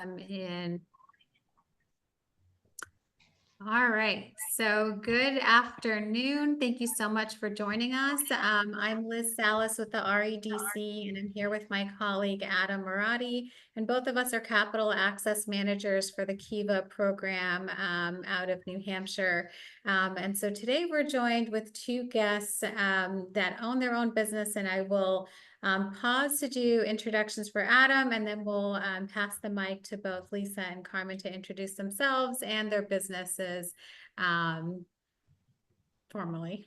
in. All right, so good afternoon. Thank you so much for joining us. I'm Liz Salas with the REDC, and I'm here with my colleague Adam Moaratty, and both of us are capital access managers for the Kiva program out of New Hampshire. And so today we're joined with two guests that own their own business, and I will pause to do introductions for Adam, and then we'll pass the mic to both Lisa and Carmen to introduce themselves and their businesses formally.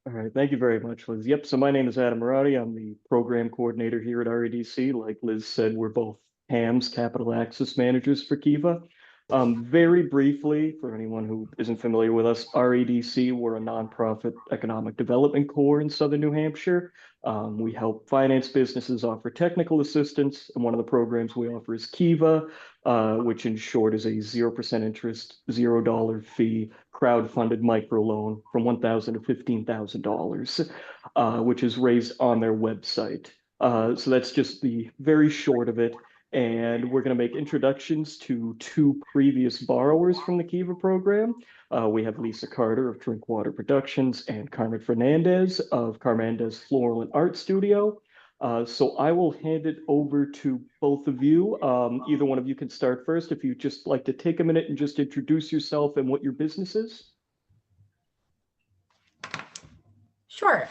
All right, thank you very much, Liz. Yep, so my name is Adam Moaratty. I'm the program coordinator here at REDC. Like Liz said, we're both CAMS, Capital Access Managers for Kiva. Very briefly, for anyone who isn't familiar with us, REDC, we're a nonprofit economic development corps in Southern New Hampshire. We help finance businesses offer technical assistance, and one of the programs we offer is Kiva, which in short is a 0% interest, $0 fee crowd-funded microloan from $1,000 to $15,000, which is raised on their website. So that's just the very short of it. And we're going to make introductions to two previous borrowers from the Kiva program. We have Lisa Carter of Drinkwater Productions and Carmen Fernández of Carmández Floral Art Studio. So I will hand it over to both of you. Either one of you can start first if you'd just like to take a minute and just introduce yourself and what your business is. Sure.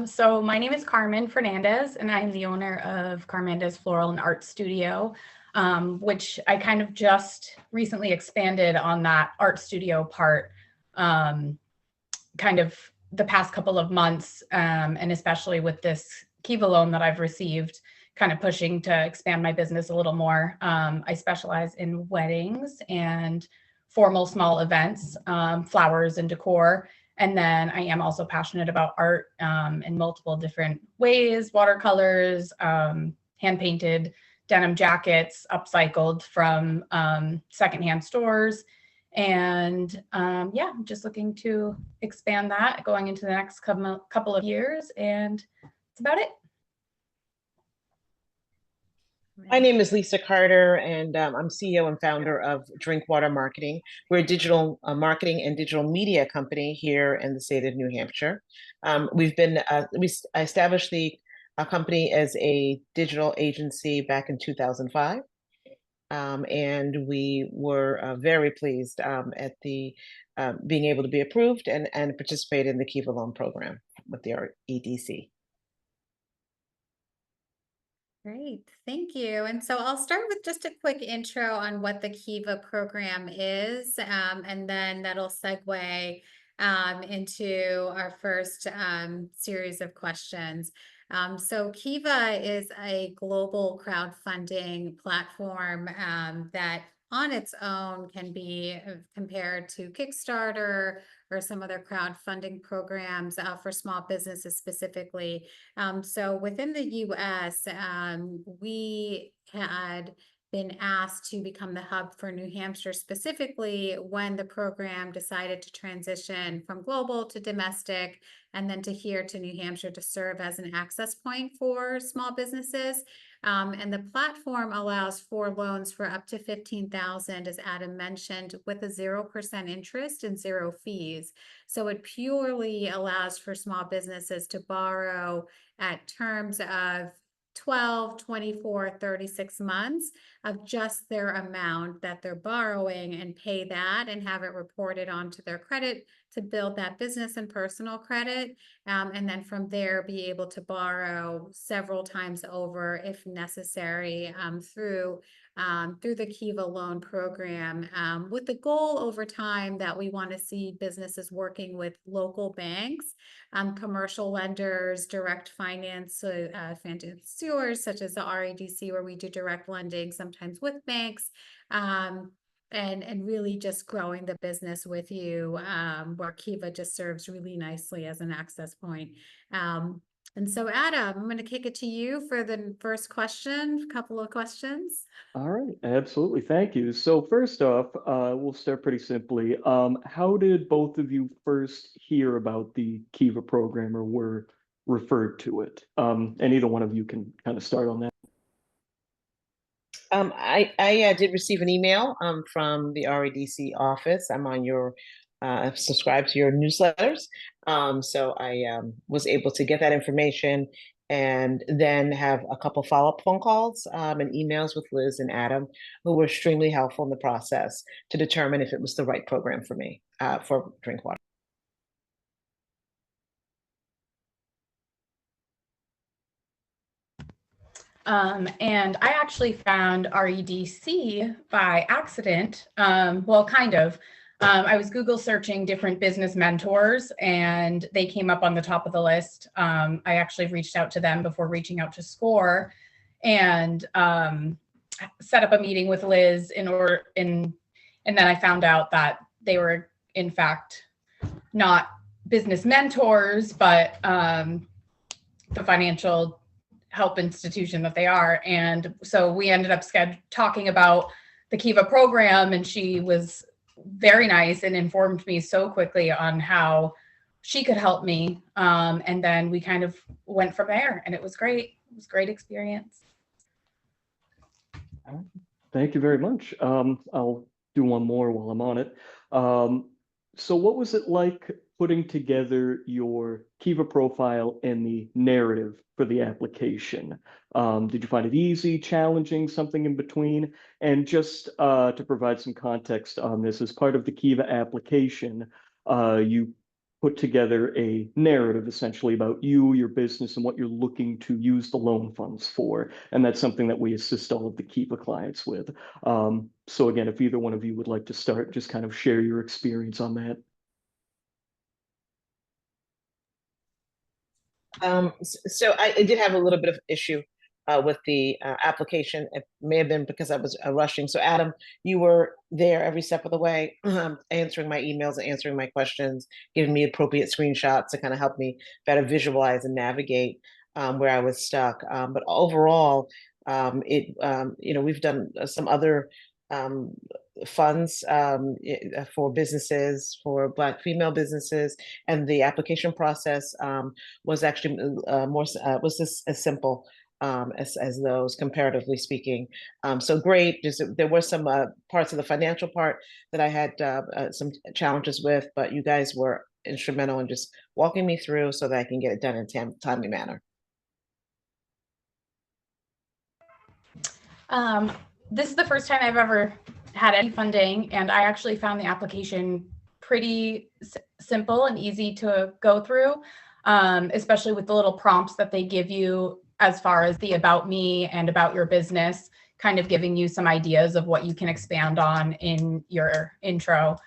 So my name is Carmen Fernández, and I'm the owner of Carmández Floral Art Studio, which I kind of just recently expanded on that art studio part, kind of the past couple of months, and especially with this Kiva loan that I've received, kind of pushing to expand my business a little more. I specialize in weddings and formal small events, flowers and decor. And then I am also passionate about art in multiple different ways, watercolors, hand-painted denim jackets, upcycled from secondhand stores. And yeah, I'm just looking to expand that going into the next couple of years. And that's about it. My name is Lisa Carter, and I'm CEO and founder of Drinkwater Marketing. We're a digital marketing and digital media company here in the state of New Hampshire. We established the company as a digital agency back in 2005, and we were very pleased at the being able to be approved and participate in the Kiva loan program with the REDC. Great, thank you. And so I'll start with just a quick intro on what the Kiva program is, and then that'll segue into our first series of questions. So Kiva is a global crowdfunding platform that on its own can be compared to Kickstarter or some other crowdfunding programs for small businesses specifically. So within the US, we had been asked to become the hub for New Hampshire specifically when the program decided to transition from global to domestic and then to here to New Hampshire to serve as an access point for small businesses. And the platform allows for loans for up to $15,000, as Adam mentioned, with a 0% interest and 0 fees. So it purely allows for small businesses to borrow at terms of 12, 24, 36 months of just their amount that they're borrowing and pay that and have it reported onto their credit to build that business and personal credit. And then from there, be able to borrow several times over if necessary through the Kiva loan program, with the goal over time that we want to see businesses working with local banks, commercial lenders, direct finance, financiers such as the REDC, where we do direct lending, sometimes with banks, and really just growing the business with you, where Kiva just serves really nicely as an access point. And so, Adam, I'm going to kick it to you for the first question, couple of questions. All right, absolutely. Thank you. So first off, we'll start pretty simply. How did both of you first hear about the Kiva program or were referred to it? And either one of you can kind of start on that. I did receive an email from the REDC office. I'm on your subscribe to your newsletters. So I was able to get that information and then have a couple follow-up phone calls and emails with Liz and Adam, who were extremely helpful in the process to determine if it was the right program for me for Drinkwater. And I actually found REDC by accident. Well, kind of. I was Google searching different business mentors and they came up on the top of the list. I actually reached out to them before reaching out to SCORE and set up a meeting with Liz and then I found out that they were in fact not business mentors, but the financial help institution that they are. And so we ended up talking about the Kiva program, and she was very nice and informed me so quickly on how she could help me. And then we kind of went from there, and it was great. It was a great experience. Thank you very much. I'll do one more while I'm on it. So what was it like putting together your Kiva profile and the narrative for the application? Did you find it easy, challenging, something in between? And just to provide some context on this, as part of the Kiva application, you put together a narrative essentially about you, your business, and what you're looking to use the loan funds for. And that's something that we assist all of the Kiva clients with. So again, if either one of you would like to start, just kind of share your experience on that. So I did have a little bit of issue with the application. It may have been because I was rushing. So Adam, you were there every step of the way, answering my emails and answering my questions, giving me appropriate screenshots to kind of help me better visualize and navigate where I was stuck. But overall, we've done some other funds for businesses, for Black female businesses, and the application process was actually was this as simple as those, comparatively speaking. So great. There were some parts of the financial part that I had some challenges with, but you guys were instrumental in just walking me through so that I can get it done in a timely manner. This is the first time I've ever had any funding, and I actually found the application pretty simple and easy to go through, especially with the little prompts that they give you as far as the about me and about your business, kind of giving you some ideas of what you can expand on in your intro.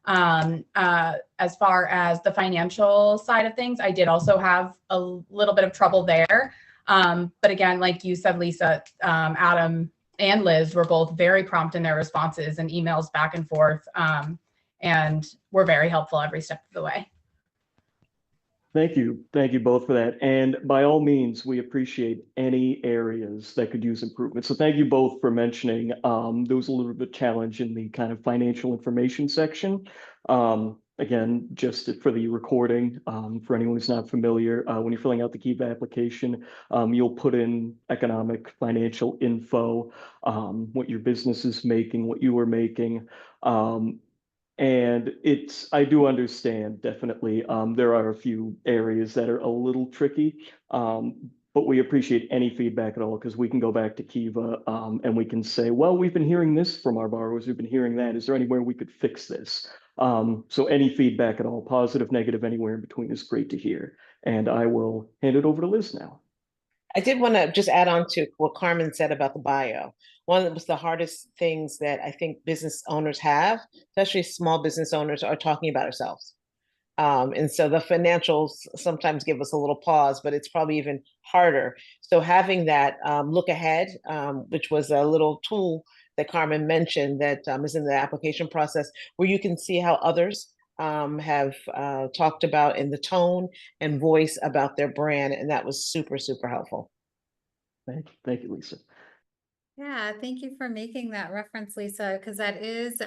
As far as the financial side of things, I did also have a little bit of trouble there. But again, like you said, Lisa, Adam and Liz were both very prompt in their responses and emails back and forth, and were very helpful every step of the way. Thank you. Thank you both for that. And by all means, we appreciate any areas that could use improvement. So thank you both for mentioning there was a little bit of challenge in the kind of financial information section. Again, just for the recording, for anyone who's not familiar, when you're filling out the Kiva application, you'll put in economic, financial info, what your business is making, what you are making. And I do understand, definitely, there are a few areas that are a little tricky, but we appreciate any feedback at all, because we can go back to Kiva and we can say, well, we've been hearing this from our borrowers, we've been hearing that. Is there anywhere we could fix this? So any feedback at all, positive, negative, anywhere in between is great to hear. And I will hand it over to Liz now. I did want to just add on to what Carmen said about the bio. One of the hardest things that I think business owners have, especially small business owners, are talking about ourselves. And so the financials sometimes give us a little pause, but it's probably even harder. So having that look ahead, which was a little tool that Carmen mentioned that is in the application process, where you can see how others have talked about in the tone and voice about their brand. And that was super, super helpful. Thank you, Lisa. Yeah, thank you for making that reference, Lisa, because that is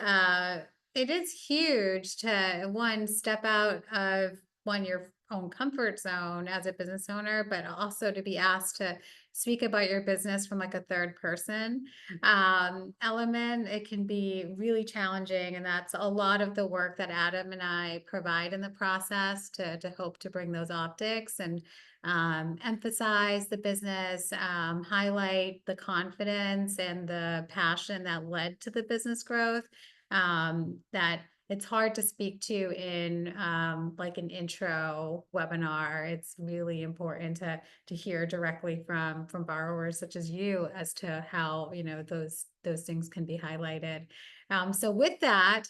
it is huge to step out of your own comfort zone as a business owner, but also to be asked to speak about your business from like a third person element, it can be really challenging. And that's a lot of the work that Adam and I provide in the process to hope to bring those optics and emphasize the business, highlight the confidence and the passion that led to the business growth, that it's hard to speak to in like an intro webinar. It's really important to hear directly from borrowers such as you as to how, you know, those things can be highlighted. So with that,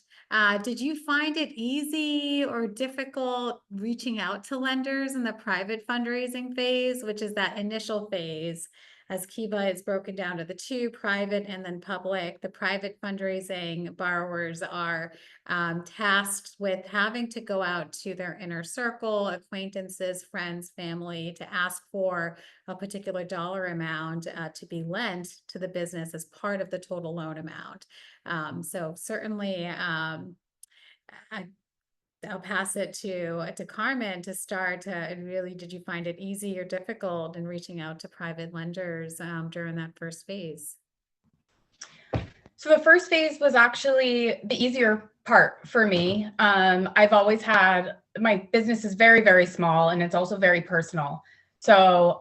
did you find it easy or difficult reaching out to lenders in the private fundraising phase, which is that initial phase? As Kiva is broken down to the two, private and then public. The private fundraising borrowers are tasked with having to go out to their inner circle, acquaintances, friends, family, to ask for a particular dollar amount to be lent to the business as part of the total loan amount. So certainly, I'll pass it to Carmen to start. Really, did you find it easy or difficult in reaching out to private lenders during that first phase? So the first phase was actually the easier part for me. I've always had, my business is very, very small, and it's also very personal. So,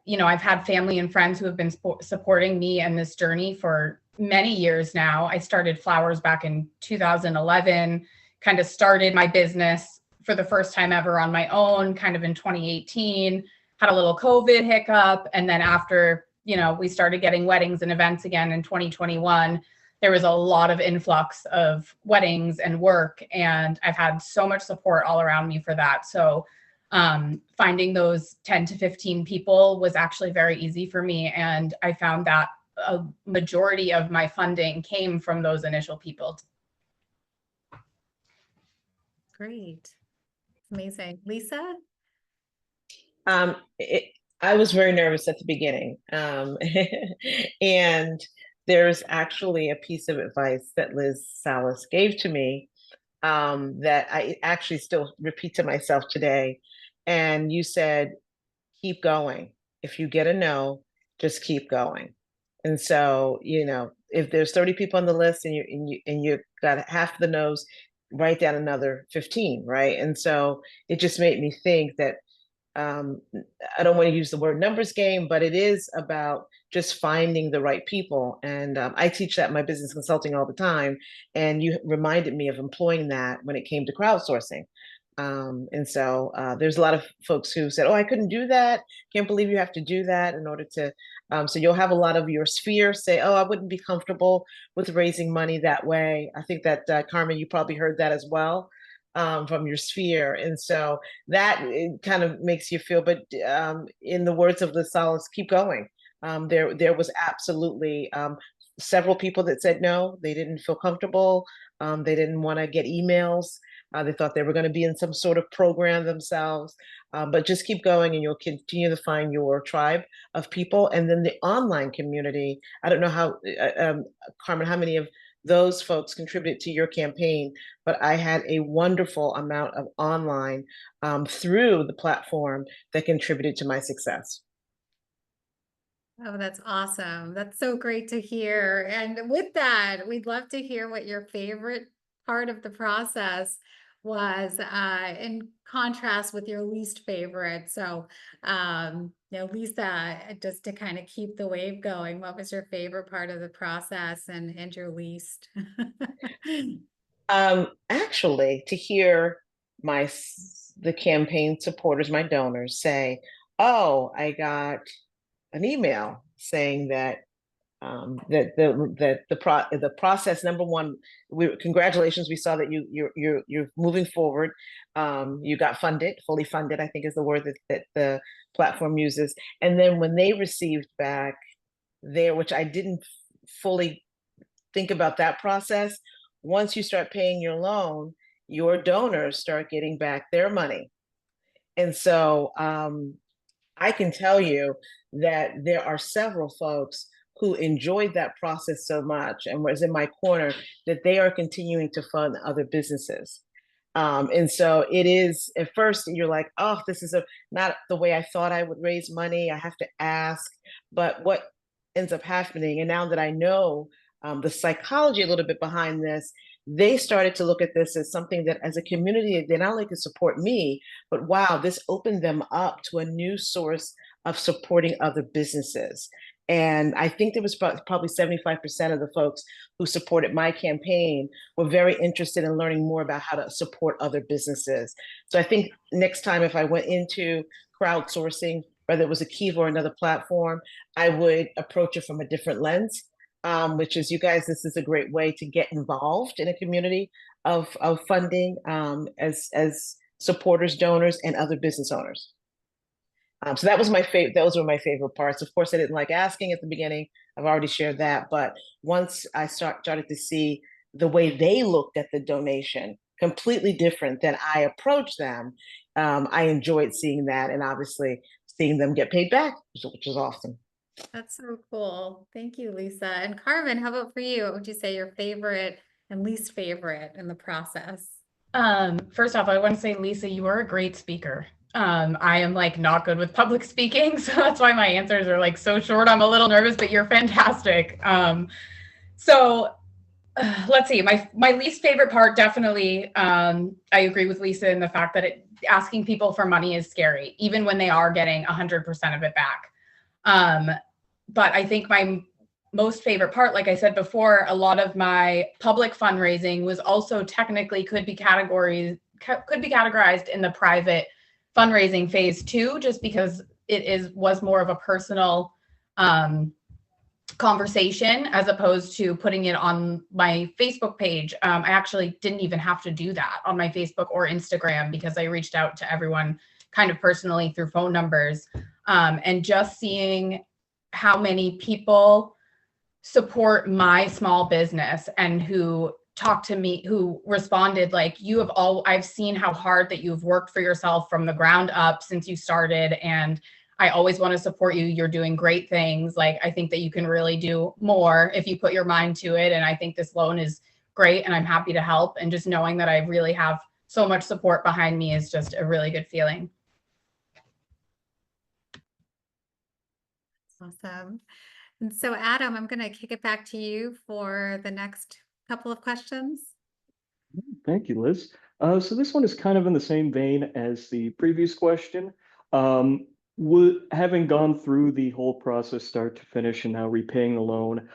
you know, I've had family and friends who have been supporting me in this journey for many years now. I started flowers back in 2011, kind of started my business for the first time ever on my own, kind of in 2018, had a little COVID hiccup. And then after, you know, we started getting weddings and events again in 2021, there was a lot of influx of weddings and work. And I've had so much support all around me for that. So finding those 10 to 15 people was actually very easy for me. And I found that a majority of my funding came from those initial people. Great. Amazing. Lisa? I was very nervous at the beginning. And there's actually a piece of advice that Liz Salas gave to me that I actually still repeat to myself today. And you said, keep going. If you get a no, just keep going. And so, you know, if there's 30 people on the list and you got half the no's, write down another 15, right? And so it just made me think that I don't want to use the word numbers game, but it is about just finding the right people. And I teach that in my business consulting all the time. And you reminded me of employing that when it came to crowdsourcing. And so there's a lot of folks who said, oh, I couldn't do that. Can't believe you have to do that in order to. So you'll have a lot of your sphere say, oh, I wouldn't be comfortable with raising money that way. I think that Carmen, you probably heard that as well. From your sphere. And so that kind of makes you feel, but in the words of Liz Salas, keep going. There was absolutely several people that said no, they didn't feel comfortable. They didn't want to get emails. They thought they were going to be in some sort of program themselves. But just keep going and you'll continue to find your tribe of people. And then the online community, I don't know how, Carmen, how many of those folks contributed to your campaign, but I had a wonderful amount of online through the platform that contributed to my success. Oh, that's awesome. That's so great to hear. And with that, we'd love to hear what your favorite part of the process was in contrast with your least favorite. So, you know, Lisa, just to kind of keep the wave going, what was your favorite part of the process and your least? Actually, to hear the campaign supporters, my donors say, oh, I got an email saying that the process, number one, congratulations, we saw that you're moving forward. You got funded, fully funded, I think is the word that the platform uses. And then when they received back which I didn't fully think about that process, once you start paying your loan, your donors start getting back their money. And so I can tell you that there are several folks who enjoyed that process so much and was in my corner that they are continuing to fund other businesses. And so it is, at first you're like, oh, this is not the way I thought I would raise money. I have to ask. But what ends up happening, and now that I know the psychology a little bit behind this, they started to look at this as something that as a community, they not only could support me, but wow, this opened them up to a new source of supporting other businesses. And I think there was probably 75% of the folks who supported my campaign were very interested in learning more about how to support other businesses. So I think next time if I went into crowdsourcing, whether it was a Kiva or another platform, I would approach it from a different lens, which is, you guys, this is a great way to get involved in a community of funding as supporters, donors, and other business owners. So that was my favorite. Those were my favorite parts. Of course, I didn't like asking at the beginning. I've already shared that. But once I started to see the way they looked at the donation, completely different than I approached them, I enjoyed seeing that, and obviously seeing them get paid back, which is awesome. That's so cool. Thank you, Lisa. And Carmen, how about for you? What would you say your favorite and least favorite in the process? First off, I want to say, Lisa, you are a great speaker. I am like not good with public speaking, so that's why my answers are like so short. I'm a little nervous, but you're fantastic. Let's see, my least favorite part, definitely, I agree with Lisa in the fact that asking people for money is scary, even when they are getting 100% of it back. But I think my most favorite part, like I said before, a lot of my public fundraising was also technically could be categorized in the private fundraising phase too, just because was more of a personal conversation as opposed to putting it on my Facebook page. I actually didn't even have to do that on my Facebook or Instagram because I reached out to everyone kind of personally through phone numbers, and just seeing how many people support my small business and who talked to me, who responded like, I've seen how hard that you've worked for yourself from the ground up since you started, and I always want to support you. You're doing great things. Like, I think that you can really do more if you put your mind to it. And I think this loan is great and I'm happy to help. And just knowing that I really have so much support behind me is just a really good feeling. Awesome. And so Adam, I'm going to kick it back to you for the next couple of questions. Thank you, Liz. So this one is kind of in the same vein as the previous question. Having gone through the whole process start to finish and now repaying the loan,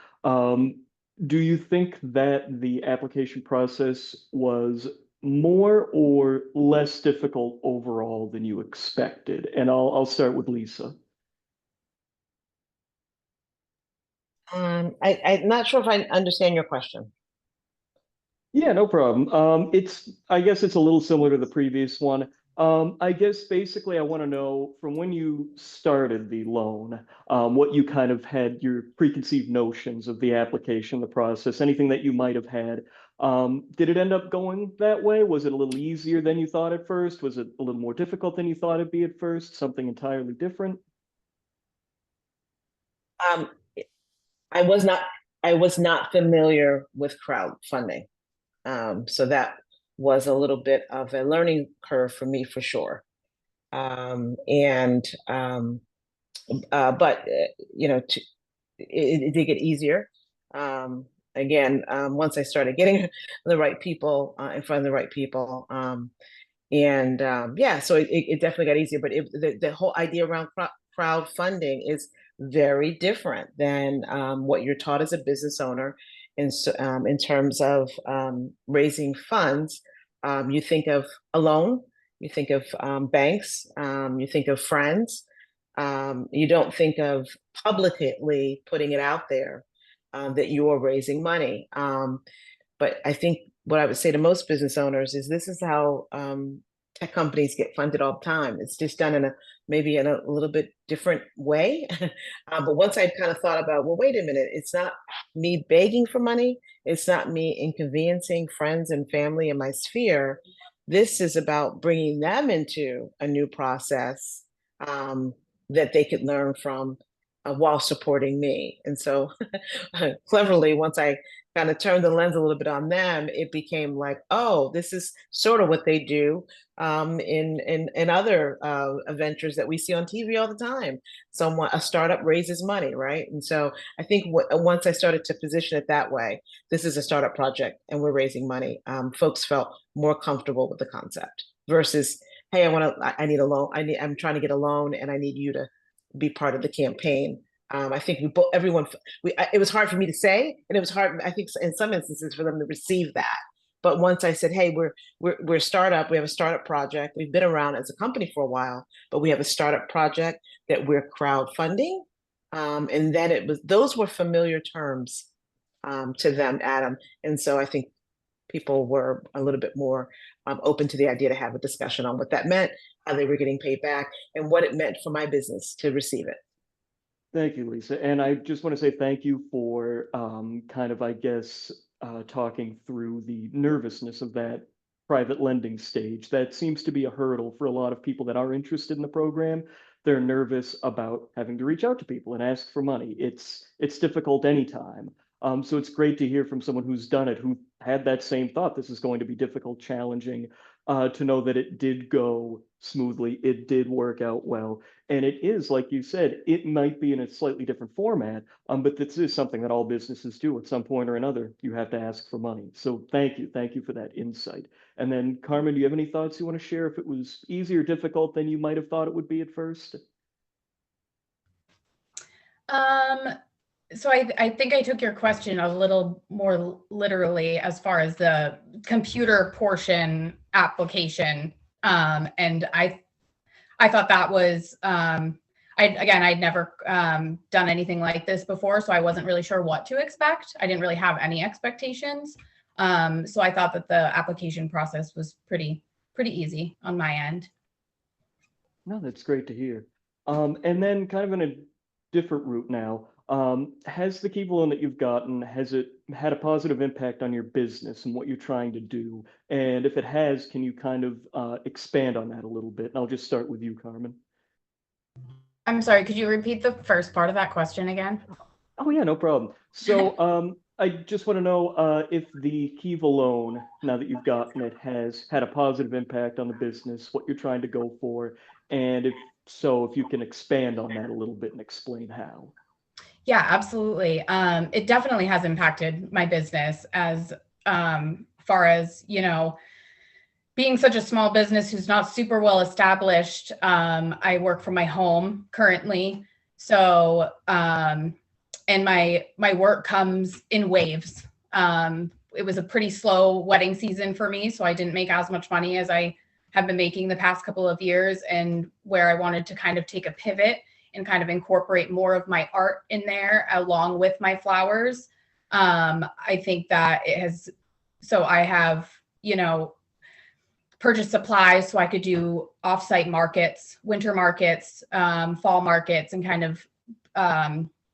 do you think that the application process was more or less difficult overall than you expected? And I'll start with Lisa. I'm not sure if I understand your question. Yeah, no problem. I guess it's a little similar to the previous one. I guess basically I want to know from when you started the loan, what you kind of had your preconceived notions of the application, the process, anything that you might have had. Did it end up going that way? Was it a little easier than you thought at first? Was it a little more difficult than you thought it'd be at first? Something entirely different? I was not familiar with crowdfunding. So that was a little bit of a learning curve for me, for sure. But you know, it did get easier. Again, once I started getting the right people in front of the right people, yeah, so it definitely got easier. But the whole idea around crowdfunding is very different than what you're taught as a business owner. In terms of raising funds, you think of a loan, you think of banks, you think of friends. You don't think of publicly putting it out there that you are raising money. But I think what I would say to most business owners is this is how tech companies get funded all the time. It's just done maybe in a little bit different way. But once I kind of thought about, well, wait a minute, it's not me begging for money. It's not me inconveniencing friends and family in my sphere. This is about bringing them into a new process that they could learn from while supporting me. And so cleverly, once I kind of turned the lens a little bit on them, it became like, oh, this is sort of what they do in other ventures that we see on TV all the time. A startup raises money, right? And so I think once I started to position it that way, this is a startup project and we're raising money. Folks felt more comfortable with the concept versus, hey, I need a loan. I'm trying to get a loan and I need you to be part of the campaign. I think it was hard for me to say, and it was hard, I think, in some instances, for them to receive that. But once I said, "Hey, we're a startup. We have a startup project. We've been around as a company for a while, but we have a startup project that we're crowdfunding," and then those were familiar terms to them, Adam, and so I think people were a little bit more open to the idea to have a discussion on what that meant, how they were getting paid back, and what it meant for my business to receive it. Thank you, Lisa. And I just want to say thank you for kind of, I guess, talking through the nervousness of that private lending stage. That seems to be a hurdle for a lot of people that are interested in the program. They're nervous about having to reach out to people and ask for money. It's difficult anytime. So it's great to hear from someone who's done it, who had that same thought. This is going to be difficult, challenging, to know that it did go smoothly. It did work out well. And it is, like you said, it might be in a slightly different format, but this is something that all businesses do at some point or another. You have to ask for money. So thank you. Thank you for that insight. And then, Carmen, do you have any thoughts you want to share if it was easy or difficult than you might have thought it would be at first? So I think I took your question a little more literally as far as the computer portion application. And I thought that was, I'd never done anything like this before, so I wasn't really sure what to expect. I didn't really have any expectations. So I thought that the application process was pretty easy on my end. No, that's great to hear. And then kind of in a different route now, has the Kiva loan that you've gotten, has it had a positive impact on your business and what you're trying to do? And if it has, can you kind of expand on that a little bit? And I'll just start with you, Carmen. I'm sorry, could you repeat the first part of that question again? Oh yeah, no problem. So I just want to know if the Kiva loan, now that you've gotten it, has had a positive impact on the business, what you're trying to go for, and if so, if you can expand on that a little bit and explain how. Yeah, absolutely. It definitely has impacted my business as far as, being such a small business who's not super well established. I work from my home currently. So, and my work comes in waves. It was a pretty slow wedding season for me, so I didn't make as much money as I have been making the past couple of years, and where I wanted to kind of take a pivot and kind of incorporate more of my art in there along with my flowers. I think that I have, purchased supplies so I could do offsite markets, winter markets, fall markets, and kind of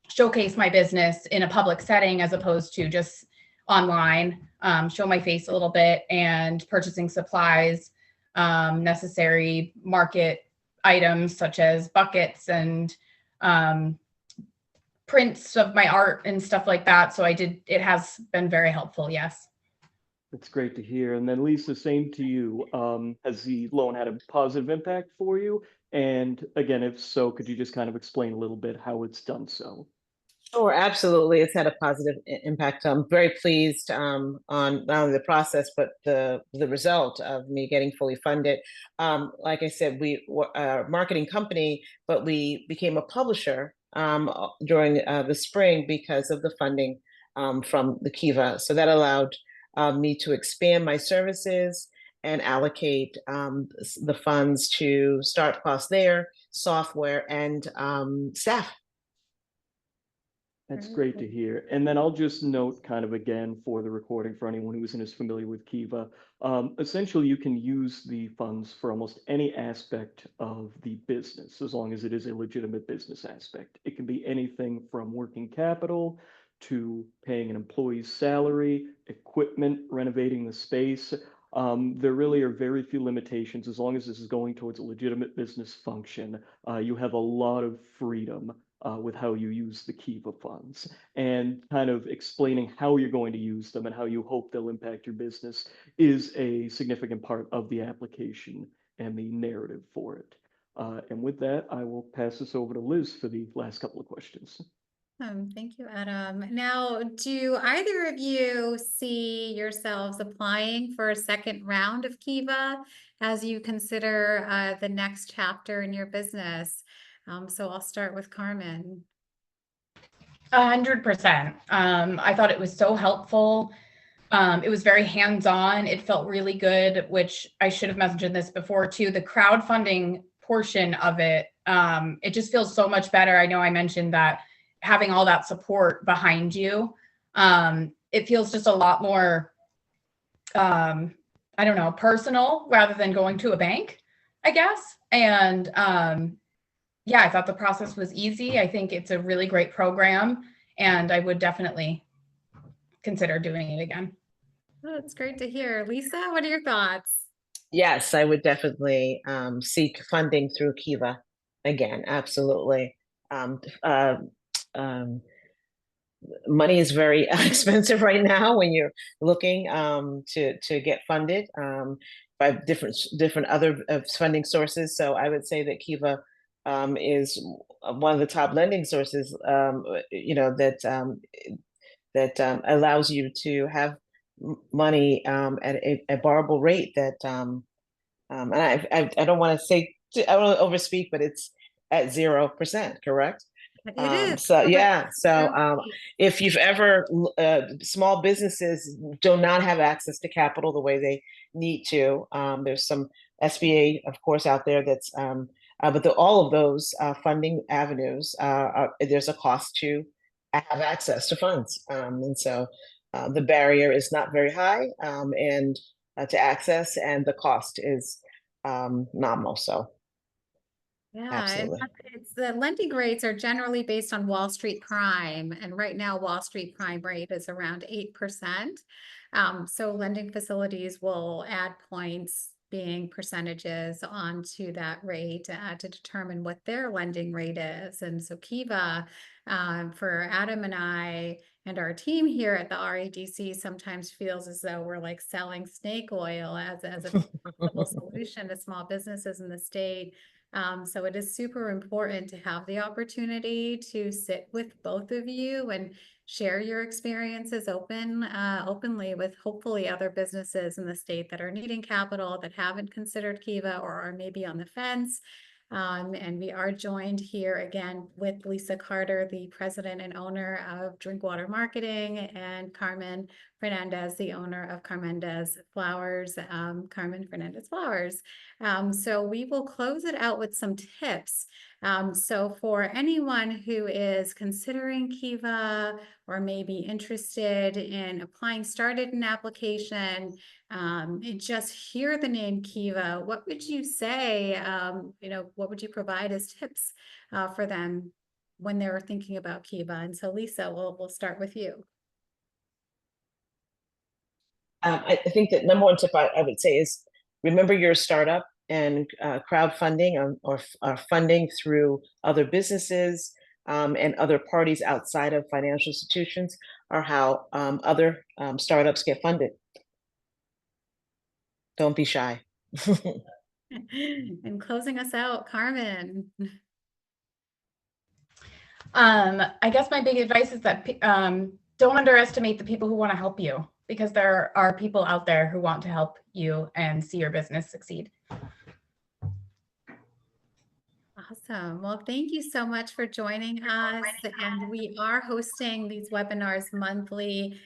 showcase my business in a public setting as opposed to just online, show my face a little bit, and purchasing supplies, necessary market items such as buckets and prints of my art and stuff like that. So it has been very helpful. Yes. That's great to hear. And then Lisa, same to you. Has the loan had a positive impact for you? And again, if so, could you just kind of explain a little bit how it's done so? Sure, absolutely. It's had a positive impact. I'm very pleased on not only the process, but the result of me getting fully funded. Like I said, we were a marketing company, but we became a publisher during the spring because of the funding from the Kiva. So that allowed me to expand my services and allocate the funds to start costs there, software, and staff. That's great to hear. And then I'll just note kind of again for the recording for anyone who isn't as familiar with Kiva, essentially you can use the funds for almost any aspect of the business as long as it is a legitimate business aspect. It can be anything from working capital to paying an employee's salary, equipment, renovating the space. There really are very few limitations as long as this is going towards a legitimate business function. You have a lot of freedom with how you use the Kiva funds, and kind of explaining how you're going to use them and how you hope they'll impact your business is a significant part of the application and the narrative for it. And with that, I will pass this over to Liz for the last couple of questions. Thank you, Adam. Now, do either of you see yourselves applying for a second round of Kiva as you consider the next chapter in your business? So I'll start with Carmen. 100%. I thought it was so helpful. It was very hands-on. It felt really good, which I should have mentioned this before too. The crowdfunding portion of it, it just feels so much better. I know I mentioned that having all that support behind you, it feels just a lot more, I don't know, personal rather than going to a bank, I guess. And yeah, I thought the process was easy. I think it's a really great program, and I would definitely consider doing it again. Oh, that's great to hear. Lisa, what are your thoughts? Yes, I would definitely seek funding through Kiva again. Absolutely. Money is very expensive right now when you're looking to get funded by different other funding sources. So I would say that Kiva is one of the top lending sources, that allows you to have money at a borrowable rate that, and I don't want to say, I don't want to overspeak, but it's at 0%, correct? It is. So yeah, so if you've ever, small businesses do not have access to capital the way they need to. There's some SBA, of course, out there that's, but all of those funding avenues, there's a cost to have access to funds. And so the barrier is not very high and to access, and the cost is nominal. So yeah, absolutely. it's the lending rates are generally based on Wall Street Prime, and right now Wall Street Prime rate is around 8%. So lending facilities will add points being percentages onto that rate to determine what their lending rate is. And so Kiva, for Adam and I and our team here at the REDC sometimes feels as though we're like selling snake oil as a possible solution to small businesses in the state. So it is super important to have the opportunity to sit with both of you and share your experiences openly with hopefully other businesses in the state that are needing capital, that haven't considered Kiva or are maybe on the fence. And we are joined here again with Lisa Carter, the president and owner of Drinkwater Marketing, and Carmen Fernández, the owner of Carmández Flowers, Carmen Fernández Flowers. So we will close it out with some tips. So for anyone who is considering Kiva or maybe interested in applying, started an application, just hear the name Kiva, what would you say, what would you provide as tips for them when they're thinking about Kiva? And so Lisa, we'll start with you. I think that number one tip I would say is remember you're a startup, and crowdfunding or funding through other businesses and other parties outside of financial institutions are how other startups get funded. Don't be shy. And closing us out, Carmen. I guess my big advice is that don't underestimate the people who want to help you, because there are people out there who want to help you and see your business succeed. Awesome. Well, thank you so much for joining us. And we are hosting these webinars monthly.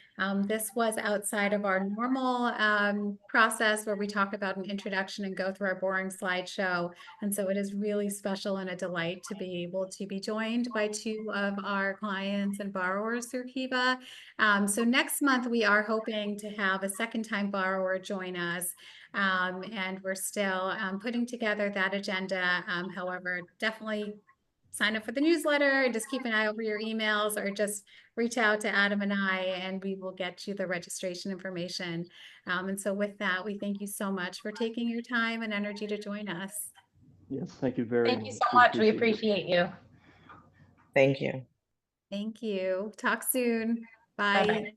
This was outside of our normal process where we talk about an introduction and go through our boring slideshow. And so it is really special and a delight to be able to be joined by two of our clients and borrowers through Kiva. So next month, we are hoping to have a second-time borrower join us. And we're still putting together that agenda. However, definitely sign up for the newsletter and just keep an eye over your emails, or just reach out to Adam and I, and we will get you the registration information. And so with that, we thank you so much for taking your time and energy to join us. Yes, thank you very much. Thank you so much. We appreciate you. Thank you. Thank you. Talk soon. Bye-bye. Bye.